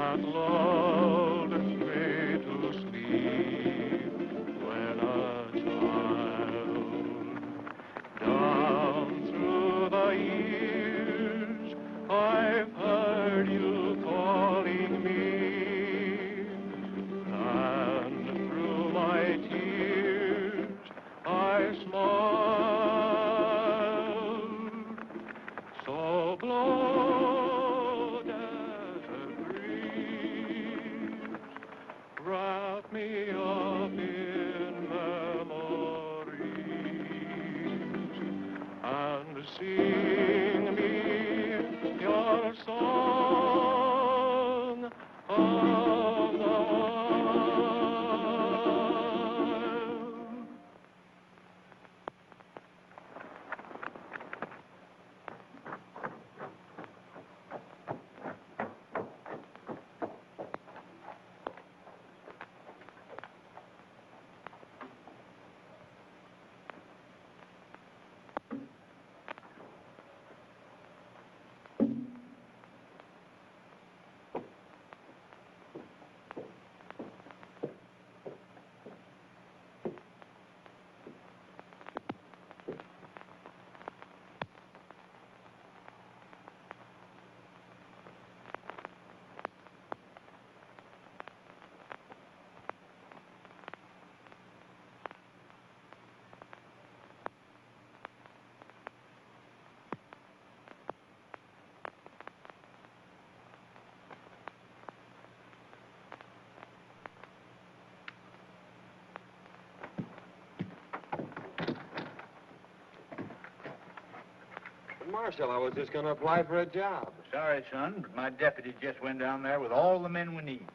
that lulled me to sleep when a child. Down through the years, I've heard you calling me, and through my tears, I smiled. So blow, desert breeze, wrap me up in memories, and sing me your song of the wild. Marshal, I was just going to apply for a job. Sorry, son, but my deputy just went down there with all the men we need.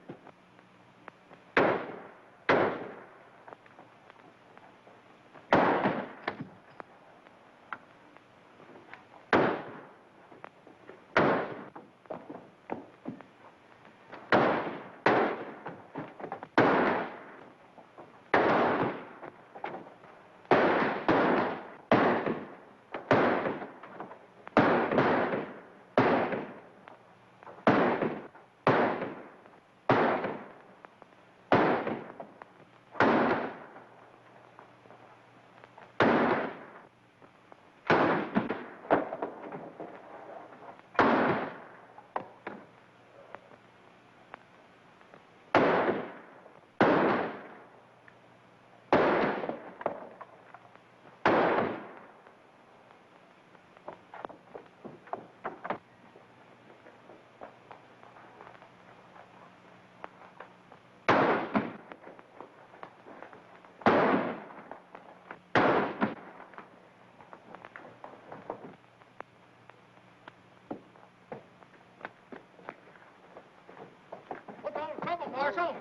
Marshal!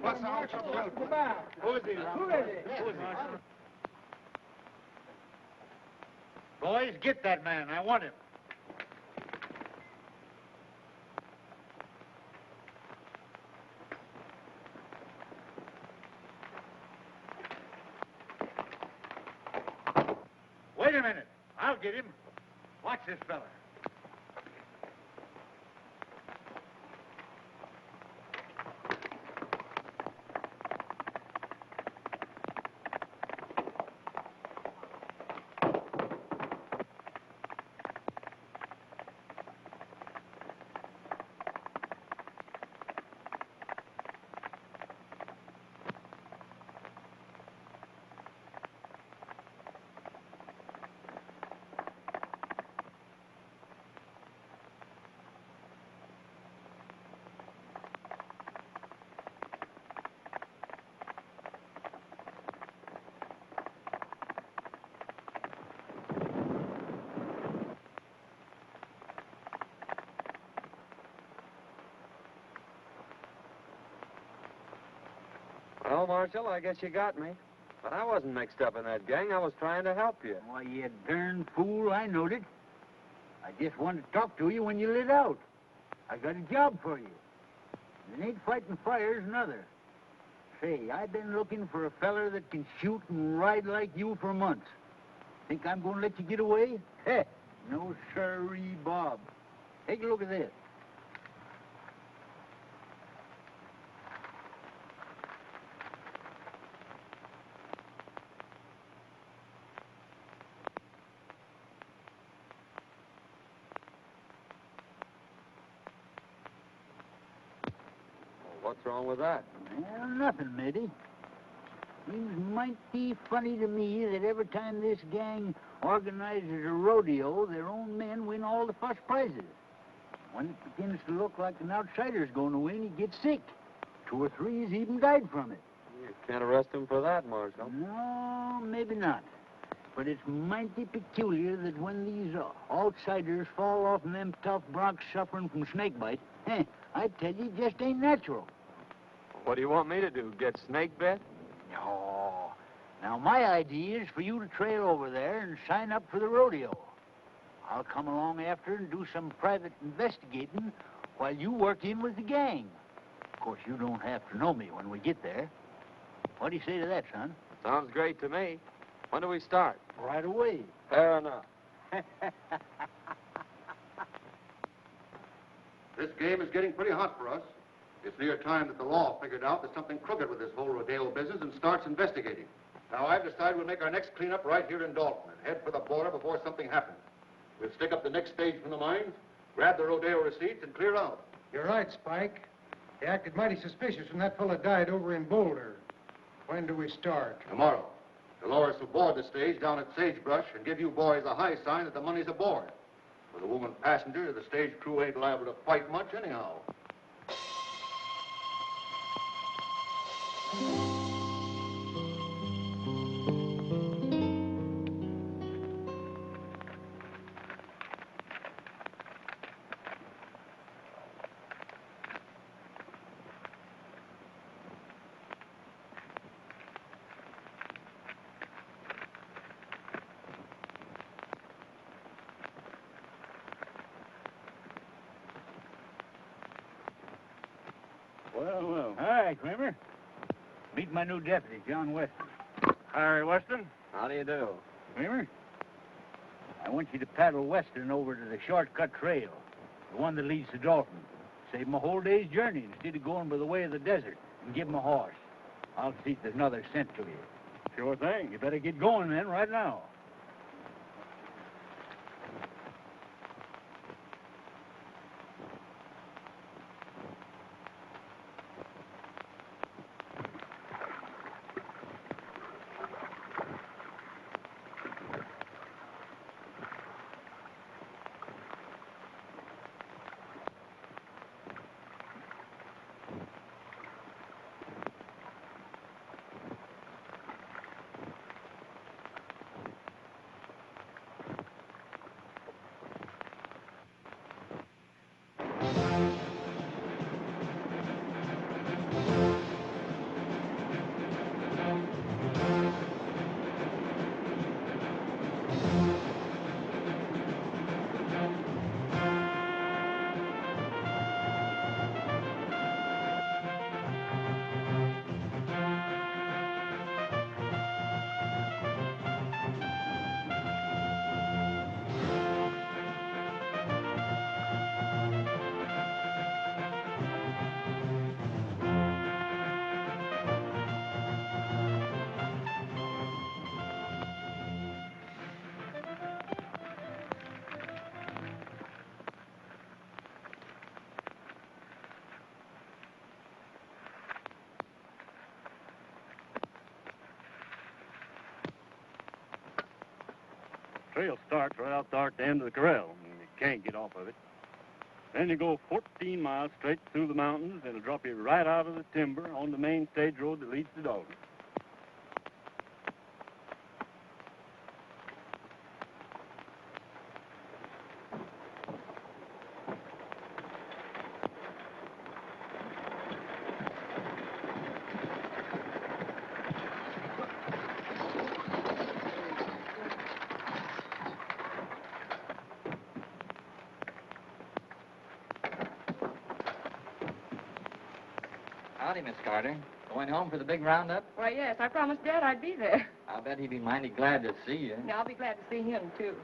What's all the trouble? Who is he? Boys, get that man. I want him. Wait a minute. I'll get him. Watch this fella. Well, Marshal, I guess you got me. But I wasn't mixed up in that gang. I was trying to help you. Why, you darn fool, I knowed it. I just wanted to talk to you when you lit out. I got a job for you. It ain't fighting fires, neither. Say, I've been looking for a feller that can shoot and ride like you for months. Think I'm going to let you get away? Heh, no sirree, Bob. Take a look at this. What's wrong with that? Well, nothing, matey. Seems mighty funny to me that every time this gang organizes a rodeo, their own men win all the first prizes. When it begins to look like an outsider's going to win, he gets sick. 2 or 3's even died from it. You can't arrest him for that, Marshal. No, maybe not. But it's mighty peculiar that when these outsiders fall off of them tough broncs suffering from snakebite, I tell you, it just ain't natural. What do you want me to do, get snake bit? No. Now, my idea is for you to trail over there and sign up for the rodeo. I'll come along after and do some private investigating while you work in with the gang. Of course, you don't have to know me when we get there. What do you say to that, son? Sounds great to me. When do we start? Right away. Fair enough. This game is getting pretty hot for us. It's near time that the law figured out there's something crooked with this whole rodeo business and starts investigating. Now, I've decided we'll make our next cleanup right here in Dalton and head for the border before something happens. We'll stick up the next stage from the mines, grab the rodeo receipts, and clear out. You're right, Spike. He acted mighty suspicious when that fella died over in Boulder. When do we start? Tomorrow. The lawyers will board the stage down at Sagebrush and give you boys a high sign that the money's aboard. With a woman passenger, the stage crew ain't liable to fight much anyhow. Well. Hi, Kramer. Meet my new deputy, John Weston. Hi, Weston. How do you do? Kramer, I want you to paddle Weston over to the shortcut trail, the one that leads to Dalton. Save him a whole day's journey instead of going by the way of the desert, and give him a horse. I'll see if there's another sent to you. Sure thing. You better get going then, right now. Trail starts right out there at the end of the corral, and you can't get off of it. Then you go 14 miles straight through the mountains, and it'll drop you right out of the timber on the main stage road that leads to Dalton. Howdy, Miss Carter. Going home for the big roundup? Why, yes, I promised Dad I'd be there. I'll bet he'd be mighty glad to see you. Yeah, I'll be glad to see him, too.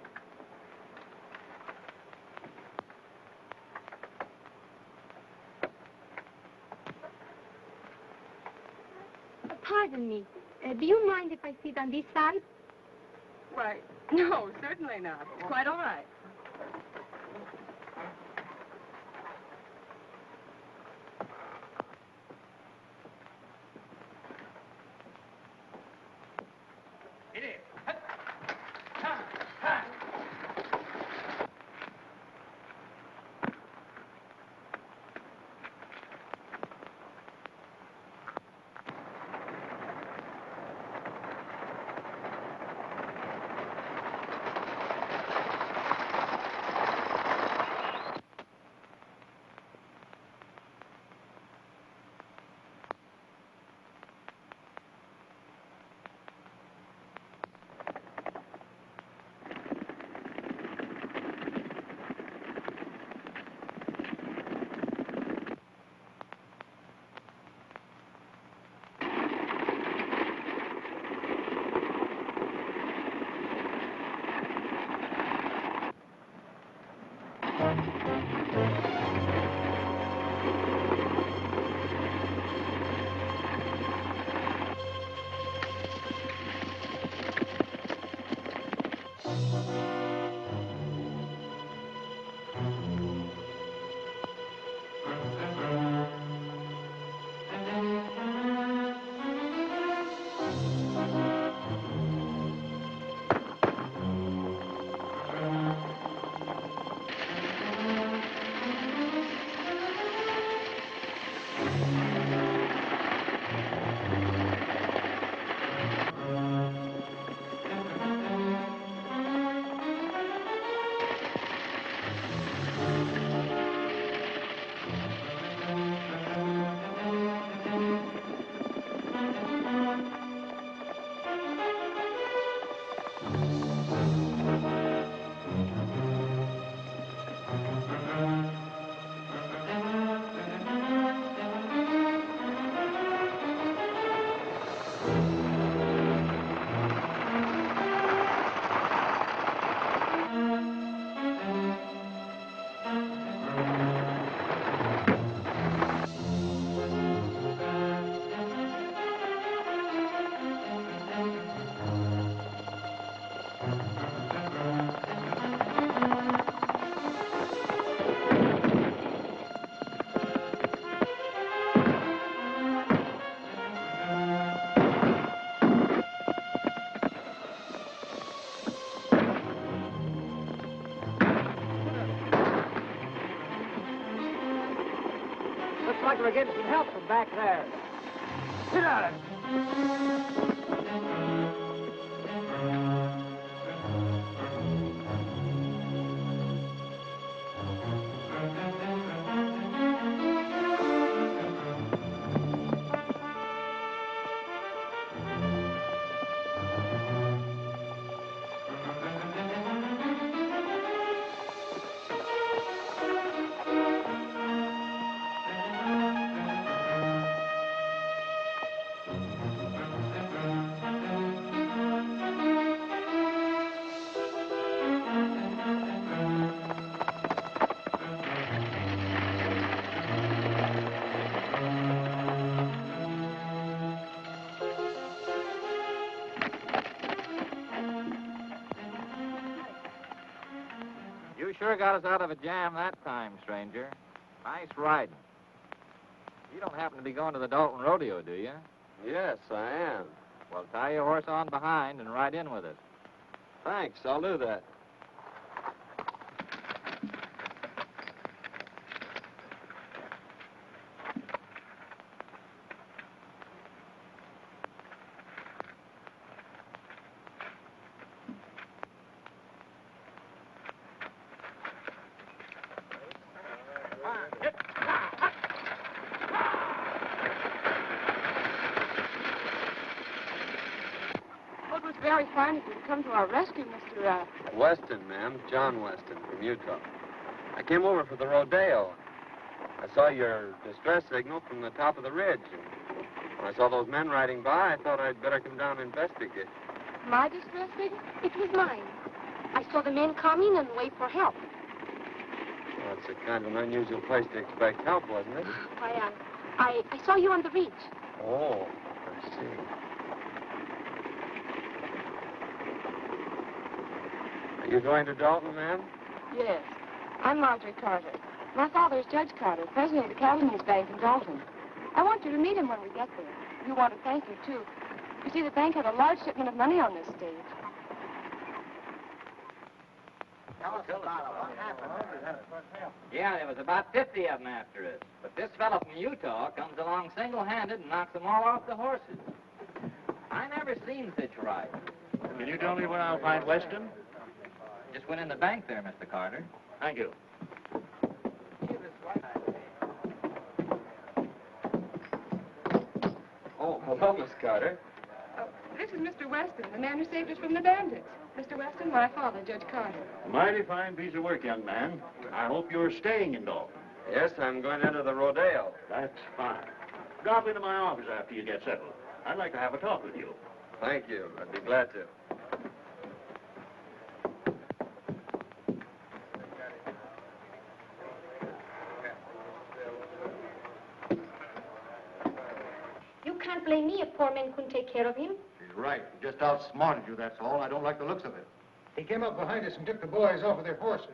Pardon me. Do you mind if I sit on this side? Why, no, certainly not. It's quite all right. Looks like we're getting some help from back there. Sit down. You sure got us out of a jam that time, stranger. Nice riding. You don't happen to be going to the Dalton Rodeo, do you? Yes, I am. Well, tie your horse on behind and ride in with us. Thanks, I'll do that. Well, it was very fine of you to come to our rescue, Mr. Weston, ma'am. John Weston from Utah. I came over for the rodeo. I saw your distress signal from the top of the ridge. And when I saw those men riding by, I thought I'd better come down and investigate. My distress signal? It was mine. I saw the men coming and wait for help. Well, it's a kind of an unusual place to expect help, wasn't it? Why, I saw you on the ridge. Oh, I see. Are you going to Dalton, ma'am? Yes. I'm Marjorie Carter. My father is Judge Carter, president of the Cattlemen's Bank in Dalton. I want you to meet him when we get there. We want to thank you, too. You see, the bank had a large shipment of money on this stage. Yeah, there was about 50 of them after us. But this fellow from Utah comes along single-handed and knocks them all off the horses. I never seen such riding. Can you tell me where I'll find Weston? Just went in the bank there, Mr. Carter. Thank you. Oh, hello, Miss Carter. Oh, this is Mr. Weston, the man who saved us from the bandits. Mr. Weston, my father, Judge Carter. Mighty fine piece of work, young man. I hope you're staying in Dalton. Yes, I'm going into the rodeo. That's fine. Drop into my office after you get settled. I'd like to have a talk with you. Thank you. I'd be glad to. You can't blame me if poor men couldn't take care of him. She's right. He just outsmarted you, that's all. I don't like the looks of it. He came up behind us and took the boys off of their horses.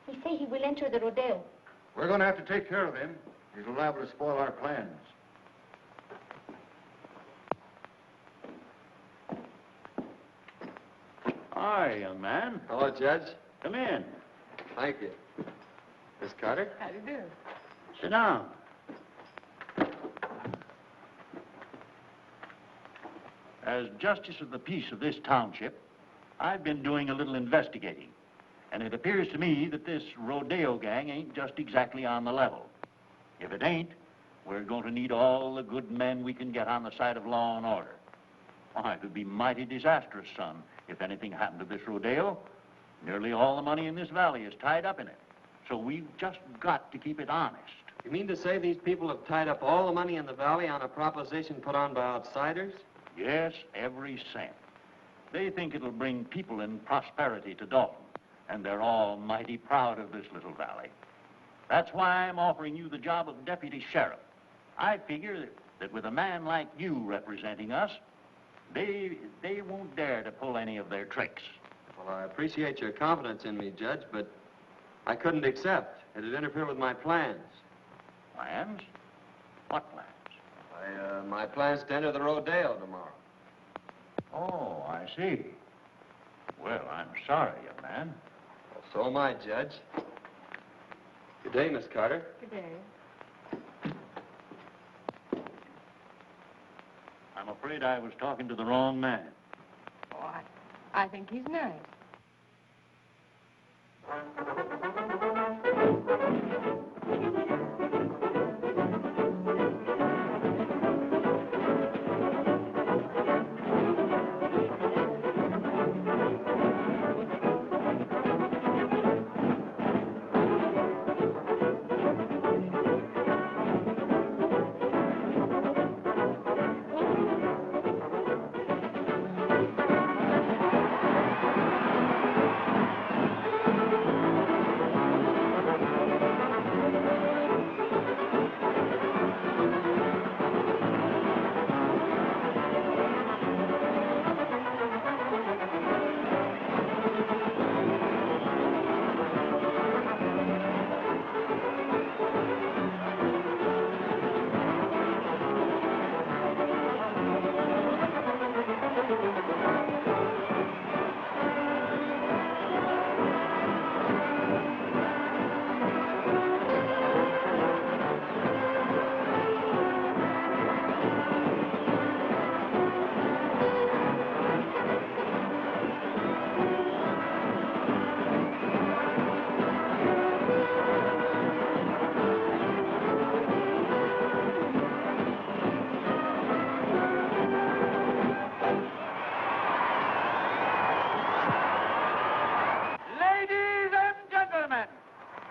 He say he will enter the rodeo. We're going to have to take care of him. He's liable to spoil our plans. Hi, young man. Hello, Judge. Come in. Thank you. Miss Carter? How do you do? Sit down. As justice of the peace of this township, I've been doing a little investigating. And it appears to me that this rodeo gang ain't just exactly on the level. If it ain't, we're going to need all the good men we can get on the side of law and order. Why, it would be mighty disastrous, son, if anything happened to this rodeo. Nearly all the money in this valley is tied up in it. So we've just got to keep it honest. You mean to say these people have tied up all the money in the valley on a proposition put on by outsiders? Yes, every cent. They think it'll bring people and prosperity to Dalton, and they're all mighty proud of this little valley. That's why I'm offering you the job of deputy sheriff. I figure that with a man like you representing us, they won't dare to pull any of their tricks. Well, I appreciate your confidence in me, Judge, but I couldn't accept. It'd interfere with my plans. Plans? What plans? My plans to enter the rodeo tomorrow. Oh, I see. Well, I'm sorry, young man. Well, so am I, Judge. Good day, Miss Carter. Good day. I'm afraid I was talking to the wrong man. Oh, I think he's nice.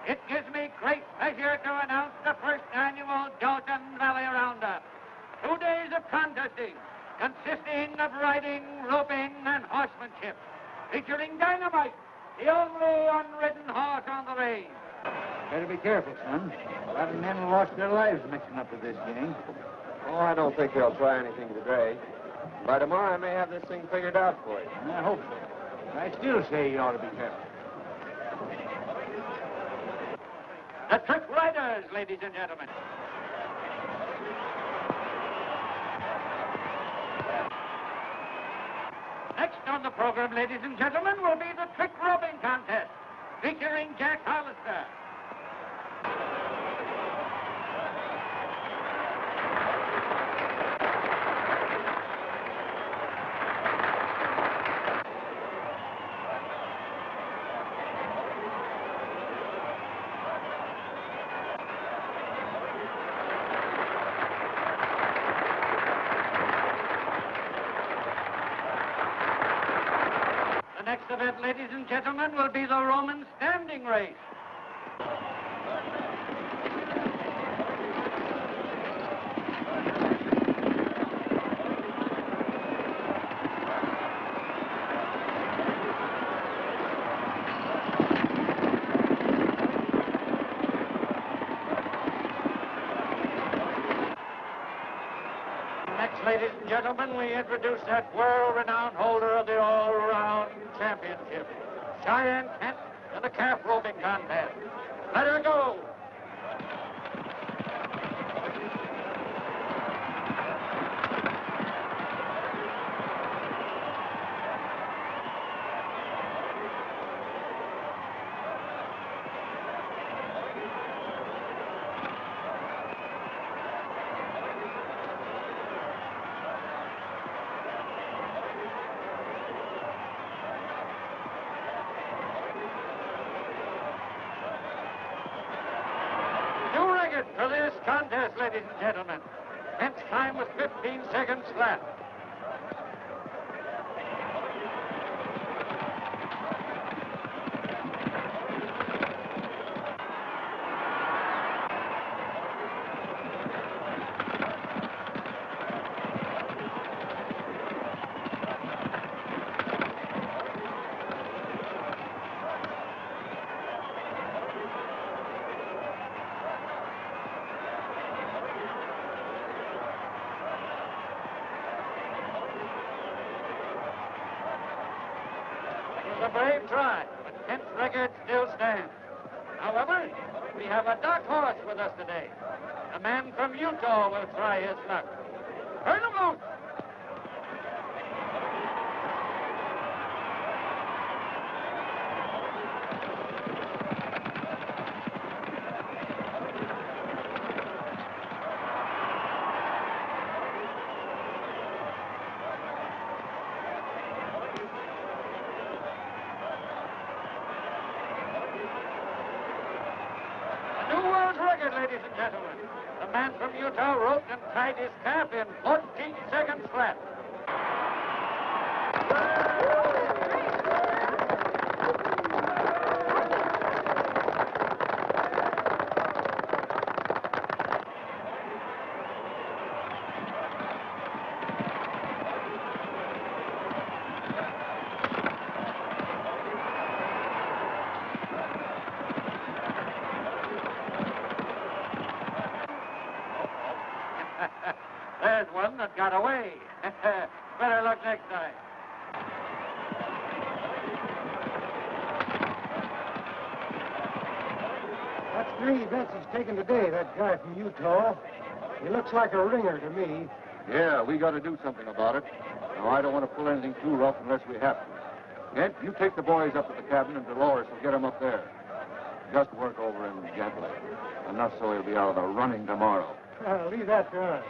It gives me great pleasure to announce the first annual Dalton Valley Roundup. 2 days of contesting, consisting of riding, roping, and horsemanship, featuring Dynamite, the only unridden horse on the range. Better be careful, son. A lot of men lost their lives mixing up with this gang. Oh, I don't think they'll try anything today. By tomorrow, I may have this thing figured out for you. And I hope so. I still say you ought to be careful. The Trick Riders, ladies and gentlemen. Next on the program, ladies and gentlemen, will be the Trick Roping Contest, featuring Jack Hollister. The next event, ladies and gentlemen, will be the Roman standing race. Next, ladies and gentlemen, we introduce that world-renowned holder of the all-around championship, Cheyenne Kent, in the calf roping contest. Let her go! For this contest, ladies and gentlemen. Kent's time was 15 seconds flat. A brave try, but Kent's record still stands. However, we have a dark horse with us today. A man from Utah will try his luck. Turn him loose! ladies and gentlemen. The man from Utah roped and tied his calf in 14 seconds flat. There's one that got away. Better luck next time. That's three bets he's taken today, that guy from Utah. He looks like a ringer to me. Yeah, we got to do something about it. Now, I don't want to pull anything too rough unless we have to. Kent, you take the boys up to the cabin, and Dolores will get them up there. Just work over him gently. Enough so he'll be out of the running tomorrow. Leave that to us.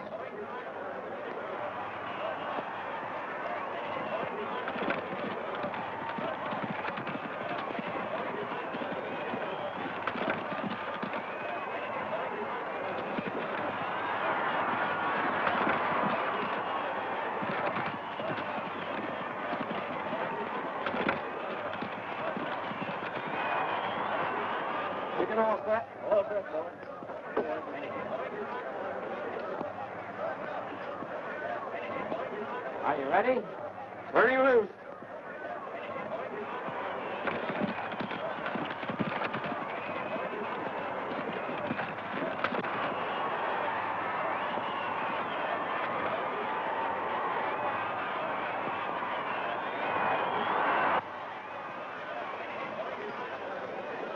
Taking off that. All set, boy. Are you ready? Turning loose.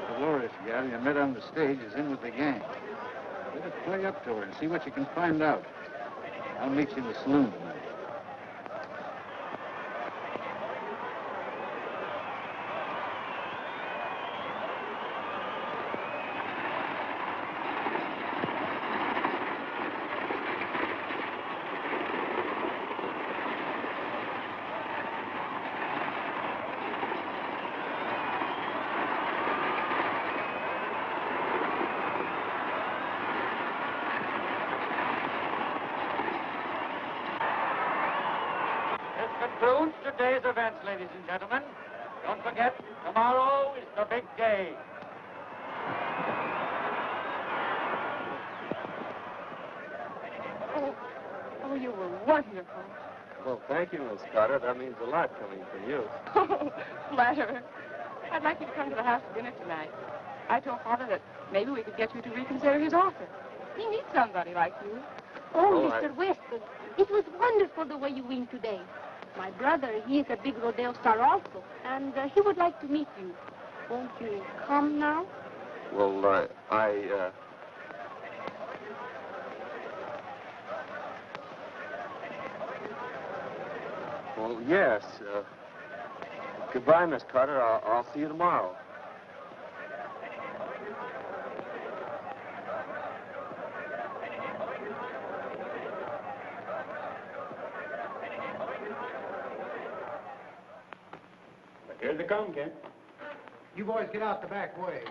Dolores, gal, you met on the stage, is in with the gang. Better play up to her and see what you can find out. I'll meet you in the saloon tonight. Concludes today's events, ladies and gentlemen. Don't forget, tomorrow is the big day. Oh, you were wonderful. Well, thank you, Miss Carter. That means a lot coming from you. Oh, flatterer. I'd like you to come to the house for dinner tonight. I told Father that maybe we could get you to reconsider his offer. He needs somebody like you. Oh, Oh, Mr. Weston, it was wonderful the way you win today. My brother, he is a big rodeo star also, and he would like to meet you. Won't you come now? Well, Well, yes. Goodbye, Miss Carter. I'll see you tomorrow. Here they come, Kent. You boys get out the back way.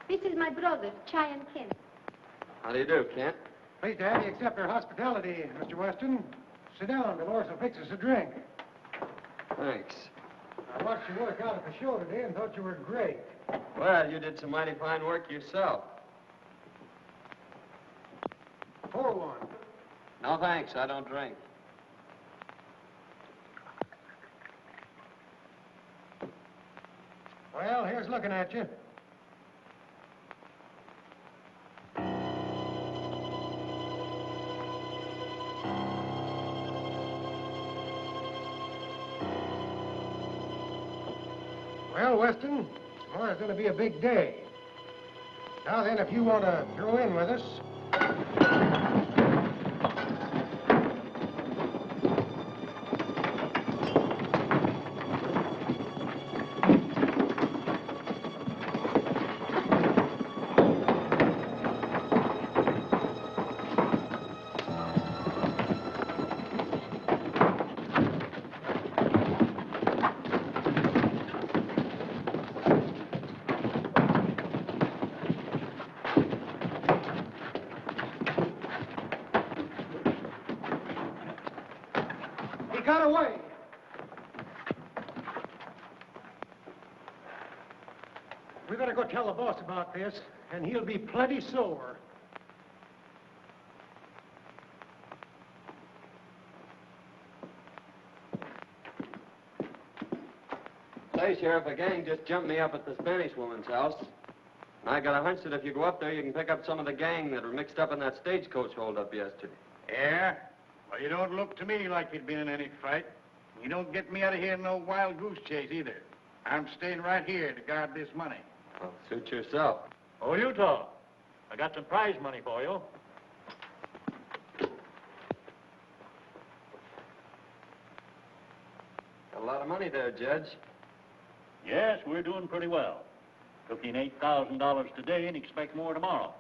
This is my brother, Cheyenne Kent. How do you do, Kent? Pleased to have you accept our hospitality, Mr. Weston. Sit down. Dolores will fix us a drink. Thanks. I watched you work out at the show today and thought you were great. Well, you did some mighty fine work yourself. Pour one. No, thanks. I don't drink. Well, here's looking at you. Well, Weston, tomorrow's going to be a big day. Now then, if you want to throw in with us... our way. We better go tell the boss about this, and he'll be plenty sore. Say, Sheriff, a gang just jumped me up at the Spanish woman's house. And I got a hunch that if you go up there, you can pick up some of the gang that were mixed up in that stagecoach holdup yesterday. Yeah? Well, you don't look to me like you'd been in any fight. You don't get me out of here in no wild goose chase either. I'm staying right here to guard this money. Well, suit yourself. Oh, Utah, I got some prize money for you. Got a lot of money there, Judge. Yes, we're doing pretty well. Took in $8,000 today and expect more tomorrow.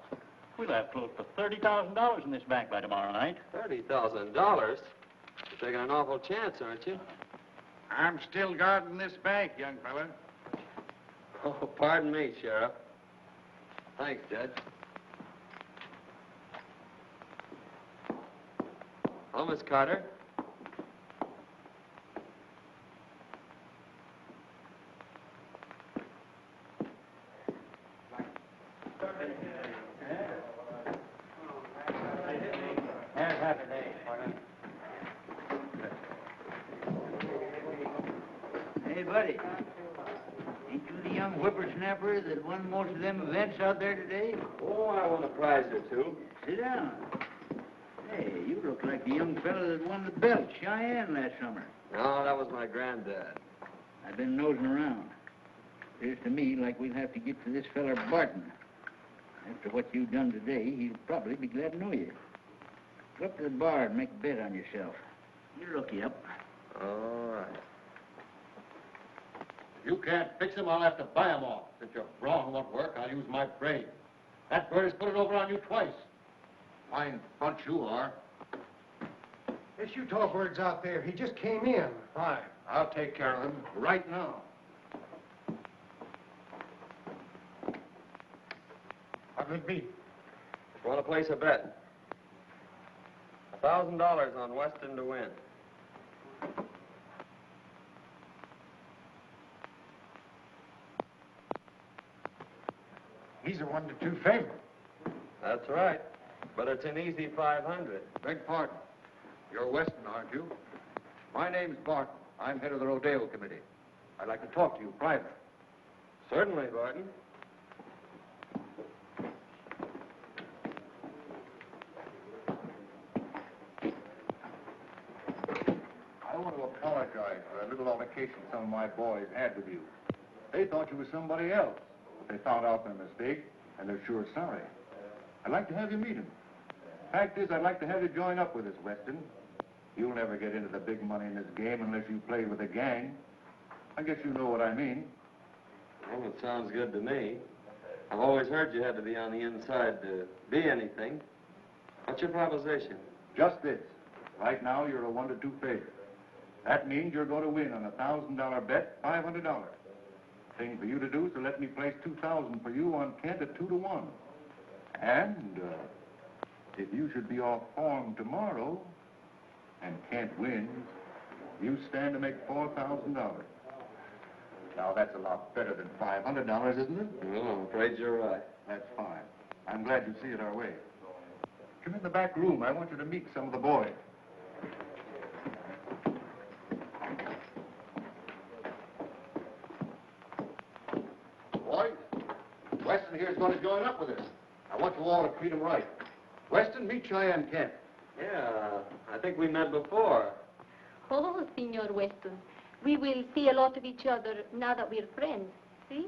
We'll have close to $30,000 in this bank by tomorrow night. $30,000? You're taking an awful chance, aren't you? I'm still guarding this bank, young fella. Oh, pardon me, Sheriff. Thanks, Judge. Hello, Miss Carter. Hey, buddy. Ain't you the young whippersnapper that won most of them events out there today? Oh, I won a prize or two. Sit down. Hey, you look like the young fella that won the belt, Cheyenne, last summer. No, that was my granddad. I've been nosing around. Appears to me like we'll have to get to this feller Barton. After what you've done today, he'll probably be glad to know you. Go up to the bar and make a bet on yourself. You're lucky up. All right. If you can't fix him, I'll have to buy him off. Since your brawn won't work, I'll use my brain. That bird has put it over on you twice. Fine bunch you are. This Utah bird's out there. He just came in. Fine. I'll take care of him right now. What'll it be? Want to place a bet? $1,000 on Weston to win. He's a 1-2 favorite. That's right. But it's an easy 500. Beg pardon. You're Weston, aren't you? My name's Barton. I'm head of the rodeo committee. I'd like to talk to you privately. Certainly, Barton. I want to apologize for a little altercation some of my boys had with you. They thought you were somebody else. But they found out their mistake, and they're sure sorry. I'd like to have you meet him. Fact is, I'd like to have you join up with us, Weston. You'll never get into the big money in this game unless you play with a gang. I guess you know what I mean. Well, it sounds good to me. I've always heard you had to be on the inside to be anything. What's your proposition? Just this. Right now, you're a 1-2 favorite. That means you're going to win on a $1,000 bet, $500. Thing for you to do, so let me place $2,000 for you on Kent at 2-1. And if you should be off form tomorrow and Kent wins, you stand to make $4,000. Now, that's a lot better than $500, isn't it? Well, I'm afraid you're right. That's fine. I'm glad you see it our way. Come in the back room. I want you to meet some of the boys. Boys, Weston here's going to join up with us. I want you all to treat him right. Weston, meet Cheyenne Kent. Yeah, I think we met before. Oh, Senor Weston, we will see a lot of each other now that we're friends. See?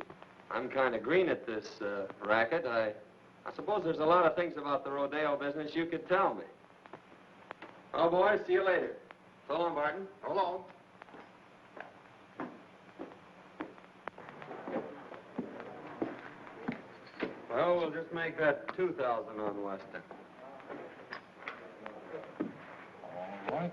I'm kind of green at this racket. I suppose there's a lot of things about the rodeo business you could tell me. Oh, boys, see you later. So long, Barton. So long. Well, we'll just make that $2,000 on Weston. All right.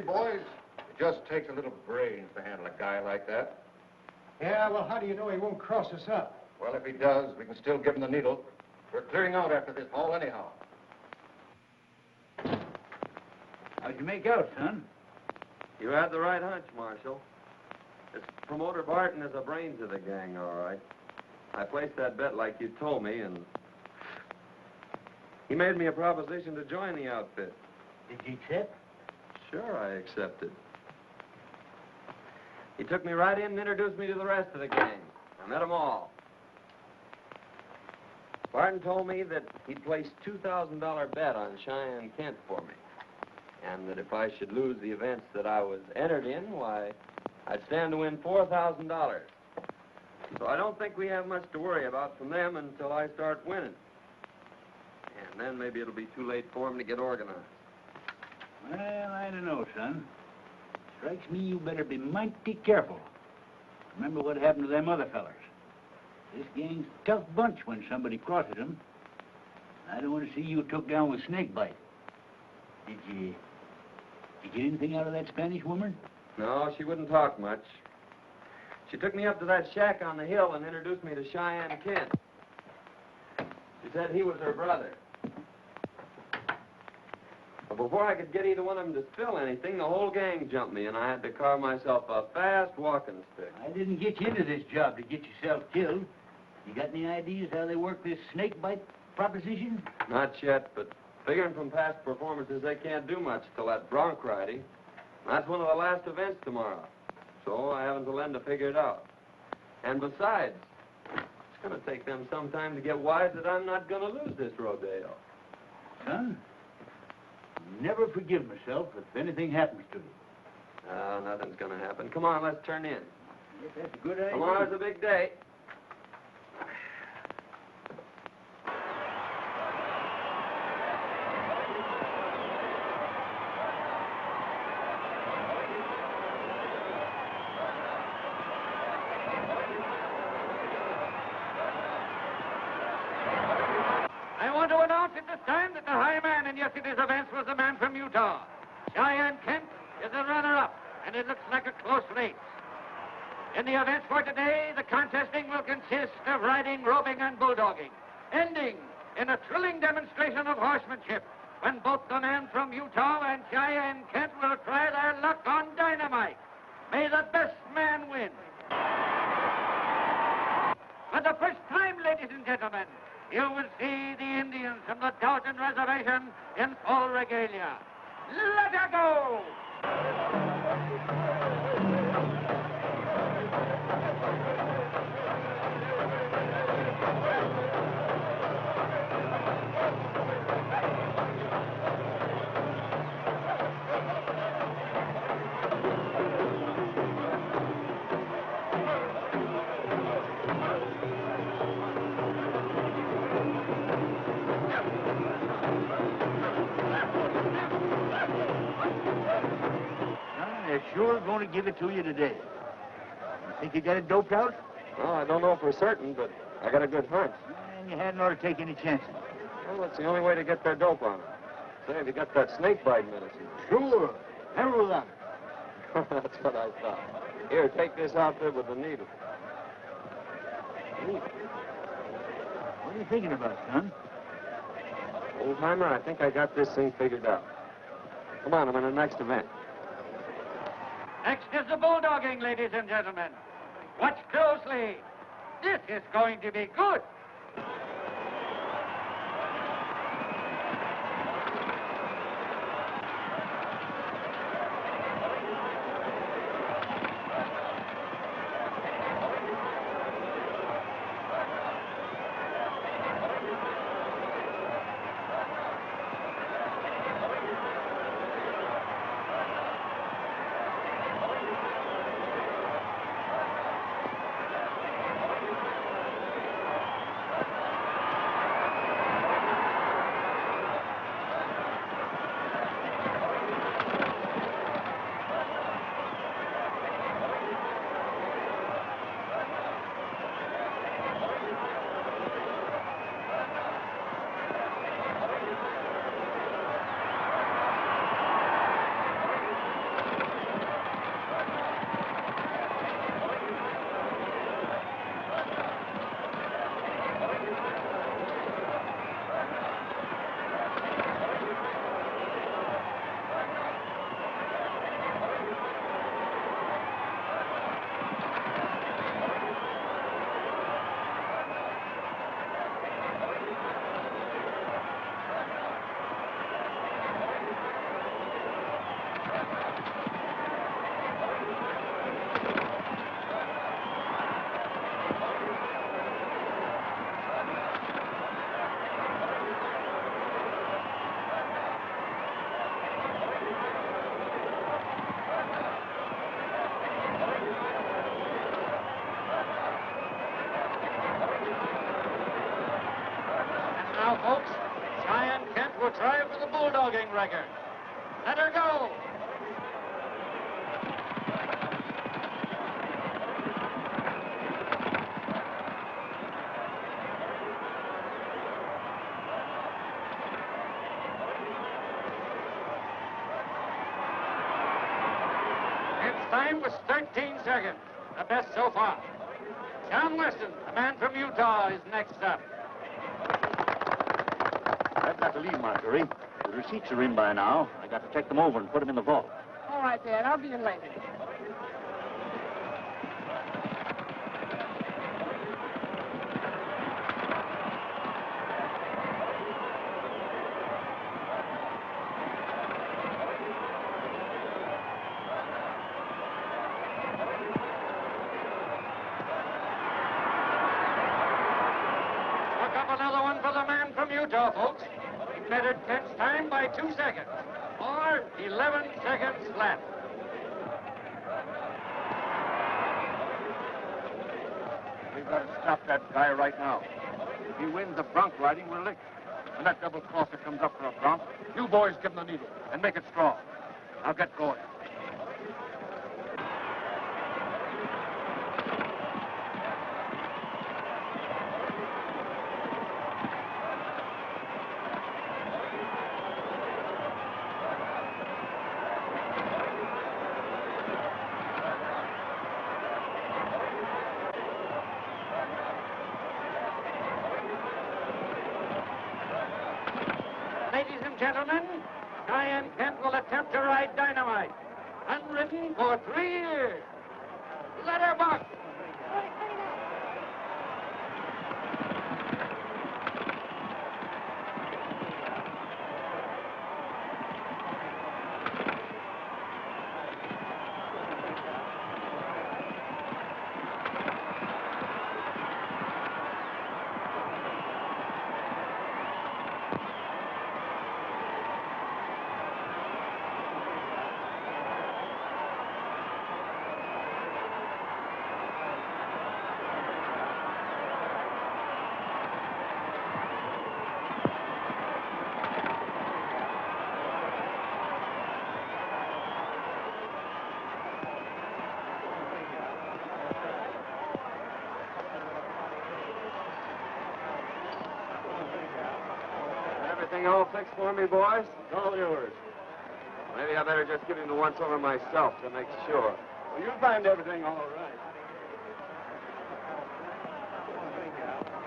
see, boys, it just takes a little brains to handle a guy like that. Yeah, well, how do you know he won't cross us up? Well, if he does, we can still give him the needle. We're clearing out after this haul anyhow. How'd you make out, son? You had the right hunch, Marshal. This promoter Barton is the brains of the gang, all right. I placed that bet like you told me, and he made me a proposition to join the outfit. Did you accept? Sure, I accepted. He took me right in and introduced me to the rest of the gang. I met them all. Barton told me that he'd placed $2,000 bet on Cheyenne Kent for me, and that if I should lose the events that I was entered in, why, I'd stand to win $4,000. So I don't think we have much to worry about from them until I start winning. And then maybe it'll be too late for them to get organized. Well, I don't know, son. Strikes me you better be mighty careful. Remember what happened to them other fellers. This gang's a tough bunch when somebody crosses them. I don't want to see you took down with snakebite. Did you get anything out of that Spanish woman? No, she wouldn't talk much. She took me up to that shack on the hill and introduced me to Cheyenne Kent. She said he was her brother. But before I could get either one of them to spill anything, the whole gang jumped me, and I had to carve myself a fast walking stick. I didn't get you into this job to get yourself killed. You got any ideas how they work this snakebite proposition? Not yet, but figuring from past performances, they can't do much till that bronc riding. That's one of the last events tomorrow. So I have until then to figure it out. And besides, it's going to take them some time to get wise that I'm not going to lose this rodeo. Son, never forgive myself if anything happens to you. Nothing's going to happen. Come on, let's turn in. Yes, that's a good idea. Tomorrow's a big day. I want to announce at this time that the high man in yesterday's events was the man from Utah. Cheyenne Kent is the runner-up, and it looks like a close race. In the events for today, the contesting will consist of riding, roping, and bulldogging, ending in a thrilling demonstration of horsemanship when both the man from Utah and Cheyenne Kent will try their luck on dynamite. May the best man win. For the first time, ladies and gentlemen, you will see the Indians from the Dalton Reservation in full regalia. Let her go! They're sure going to give it to you today. You think you got it doped out? Well, I don't know for certain, but I got a good hunch. And you hadn't ought to take any chances. Well, that's the only way to get their dope on it. Say, have you got that snake bite medicine? Sure. Harold on it. That's what I thought. Here, take this outfit with the needle. Hey, what are you thinking about, son? Old timer, I think I got this thing figured out. Come on, I'm in the next event. Next is the bulldogging, ladies and gentlemen. Watch closely. This is going to be good. record. Let her go. Its time was 13 seconds, the best so far. John Weston, the man from Utah, is next up. I've got to leave, Marjorie. The receipts are in by now. I got to check them over and put them in the vault. All right, Dad. I'll be in later. Look up another one for the man from Utah, folks. He bettered Kent's time by 2 seconds. Or 11 seconds flat. We've got to stop that guy right now. If he wins the bronc riding, we're licked. When that double crosser comes up for a bronc, you boys give him the needle and make it strong. I'll get going. Ladies and gentlemen, Diane Kent will attempt to ride Dynamite. Unridden for 3 years. Let her buck. Everything all fixed for me, boys? It's all yours. Maybe I better just give him the once-over myself to make sure. Well, you'll find everything all right.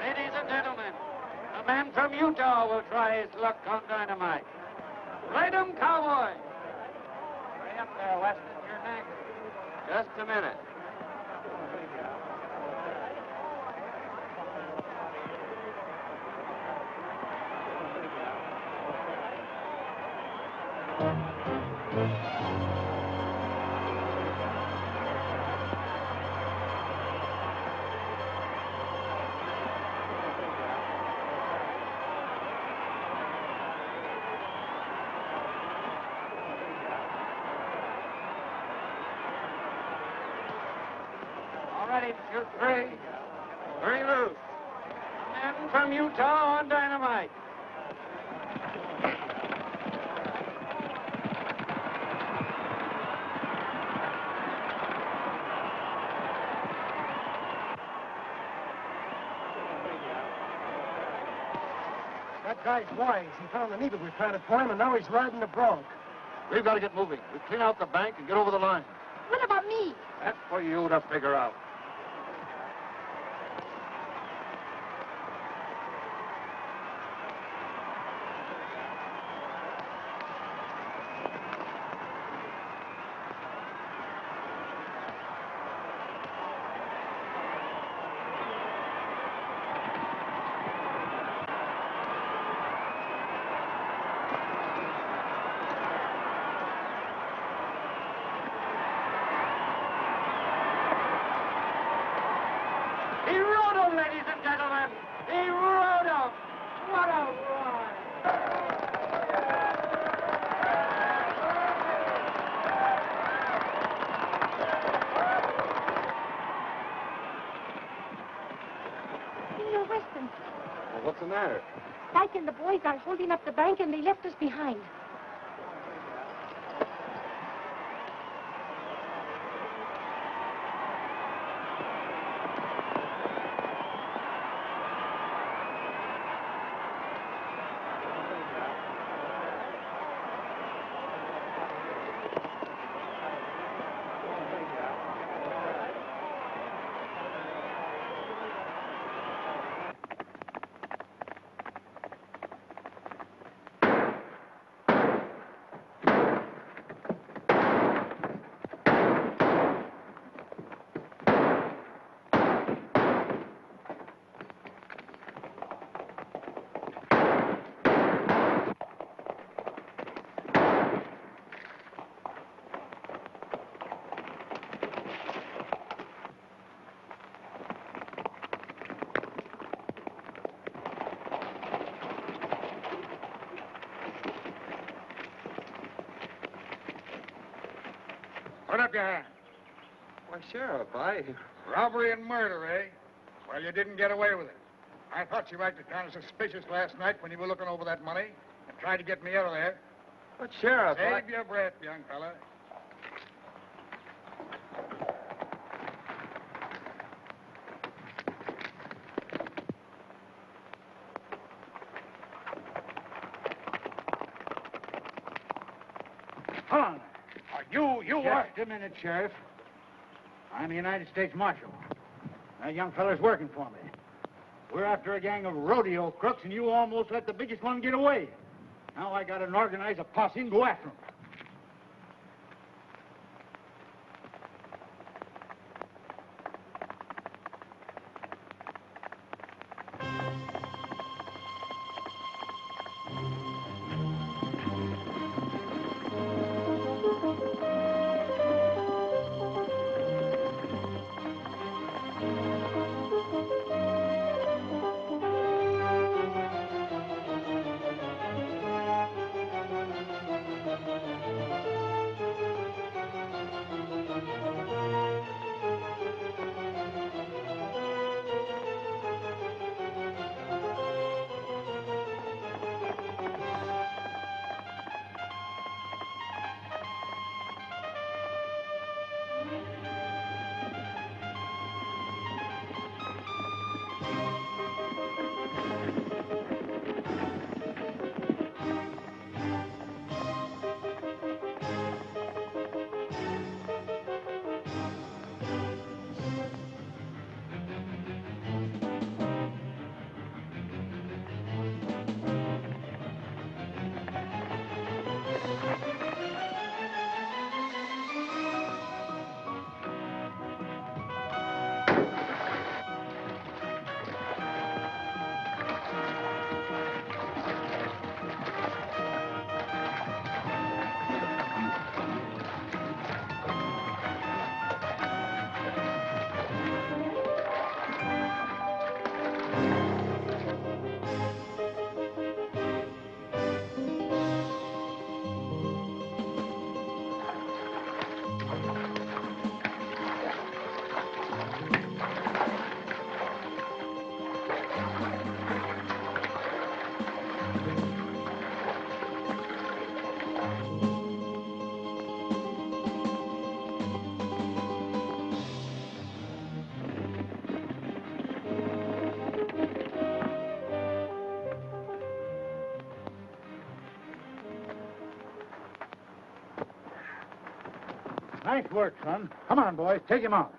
Ladies and gentlemen, a man from Utah will try his luck on Dynamite. Ride 'em, cowboy. Hurry up there, Weston. You're next. Just a minute. All ready, shoot three. Bring loose. Man from Utah on Dynamite. That guy's wise. He found the needle we planted for him, and now he's riding the bronc. We've got to get moving. We clean out the bank and get over the line. What about me? That's for you to figure out. He rode him, ladies and gentlemen. He rode him. What a ride. Senor Weston, Well, what's the matter? Dyke and the boys are holding up the bank, and they left us behind. Put up your hand. Why, Sheriff, Robbery and murder, eh? Well, you didn't get away with it. I thought you acted kind of suspicious last night when you were looking over that money and tried to get me out of there. But, Sheriff, Save your breath, young fella. Hold on. You are... Just a minute, Sheriff. I'm a United States Marshal. That young feller's working for me. We're after a gang of rodeo crooks, and you almost let the biggest one get away. Now I gotta organize a posse and go after him. Nice work, son. Come on, boys. Take him out.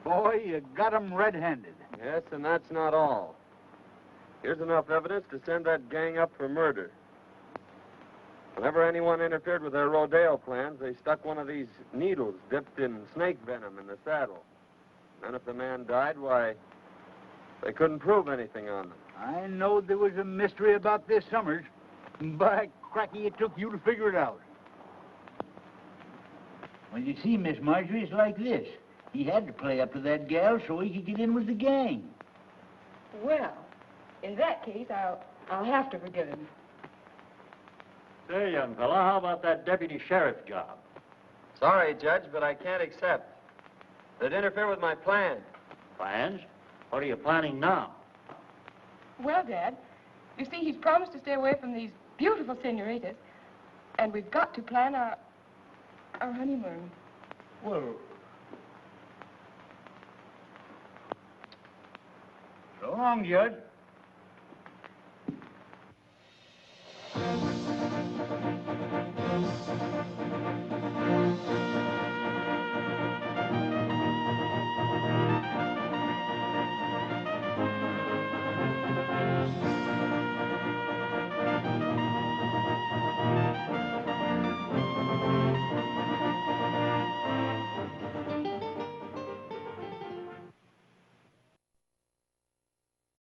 Boy, you got him red-handed. Yes, and that's not all. Here's enough evidence to send that gang up for murder. Whenever anyone interfered with their rodeo plans, they stuck one of these needles dipped in snake venom in the saddle. And if the man died, why, they couldn't prove anything on them. I know there was a mystery about this, Summers. By cracky, it took you to figure it out. Well, you see, Miss Marjorie, it's like this. He had to play up to that gal so he could get in with the gang. Well, in that case, I'll have to forgive him. Say, young fella, how about that deputy sheriff job? Sorry, Judge, but I can't accept. It'd interfere with my plan. Plans? What are you planning now? Well, Dad, you see, he's promised to stay away from these beautiful senoritas, and we've got to plan our honeymoon. Well, so long, Judge.